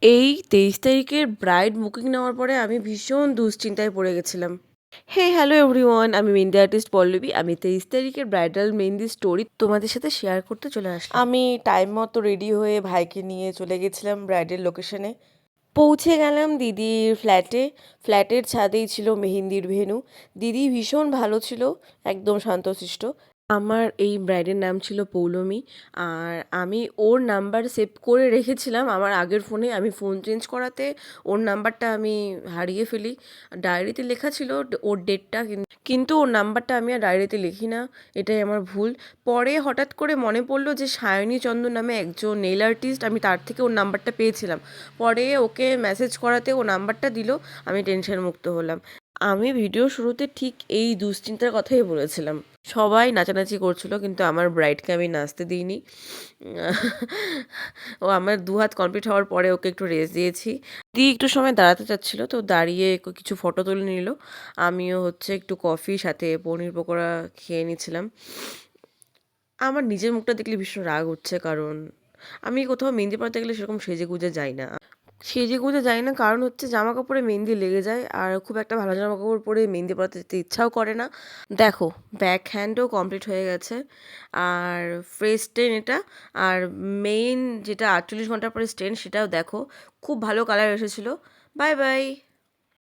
এই ২৩ তারিখের bride booking নেওয়ার পরে আমি ভীষণ দুশ্চিন্তায় পড়ে গেছিলাম। হ্যালো এভরিওয়ান, আমি মেহেন্দি আর্টিস্ট পল্লবী। আমি ২৩ তারিখের ব্রাইডাল মেহেন্দির স্টোরি তোমাদের সাথে শেয়ার করতে চলে আসলাম। আমি টাইম মতো রেডি হয়ে ভাইকে নিয়ে চলে গেছিলাম ব্রাইডের লোকেশনে। পৌঁছে গেলাম দিদির ফ্ল্যাটে। ফ্ল্যাটের ছাদেই ছিল মেহেন্দির ভেন্যু। দিদি ভীষণ ভালো ছিল, একদম শান্তশিষ্ট। আমার এই ব্রাইডের নাম ছিল পৌলমী। আর আমি ওর নাম্বার সেভ করে রেখেছিলাম আমার আগের ফোনে। আমি ফোন চেঞ্জ করাতে ওর নাম্বারটা আমি হারিয়ে ফেলি। ডায়েরিতে লেখা ছিল ওর ডেটটা, কিন্তু ওর নাম্বারটা আমি আর ডায়েরিতে লিখি না, এটাই আমার ভুল। পরে হঠাৎ করে মনে পড়লো যে সায়নী চন্দ্র নামে একজন নেইল আর্টিস্ট, আমি তার থেকে ওর নাম্বারটা পেয়েছিলাম। পরে ওকে মেসেজ করাতে ও নাম্বারটা দিল, আমি টেনশন মুক্ত হলাম। আমি ভিডিও শুরুতে ঠিক এই দুশ্চিন্তার কথাই বলেছিলাম। সবাই নাচানাচি করছিল, কিন্তু আমার ব্রাইডকে আমি নাচতে দিইনি। ও আমার ২ হাত কমপ্লিট হওয়ার পরে ওকে একটু রেস্ট দিয়েছি। দিদি একটু সময় দাঁড়াতে চাচ্ছিল, তো দাঁড়িয়ে কিছু ফটো তুলে নিল। আমিও একটু কফি সাথে পনির পকোড়া খেয়ে নিচ্ছিলাম। আমার নিজের মুখটা দেখলে ভীষণ রাগ উঠছে, কারণ আমি কোথাও মেহেন্দি পরাতে গেলে সেরকম সেজেগুজে যাই না। সেজেগুজে যাই না কারণ জামা কাপড়ে মেহেন্দি লেগে যায়, আর খুব একটা ভালো জামা কাপড় পরে মেহেন্দি পরাতে যেতে ইচ্ছাও করে না। দেখো, ব্যাক হ্যান্ডও কমপ্লিট হয়ে গেছে, আর ফ্রেশ স্টেন এটা। আর মেইন যেটা ৪৮ ঘন্টা পরে স্টেন, সেটাও দেখো, খুব ভালো কালার এসেছিলো। Bye bye.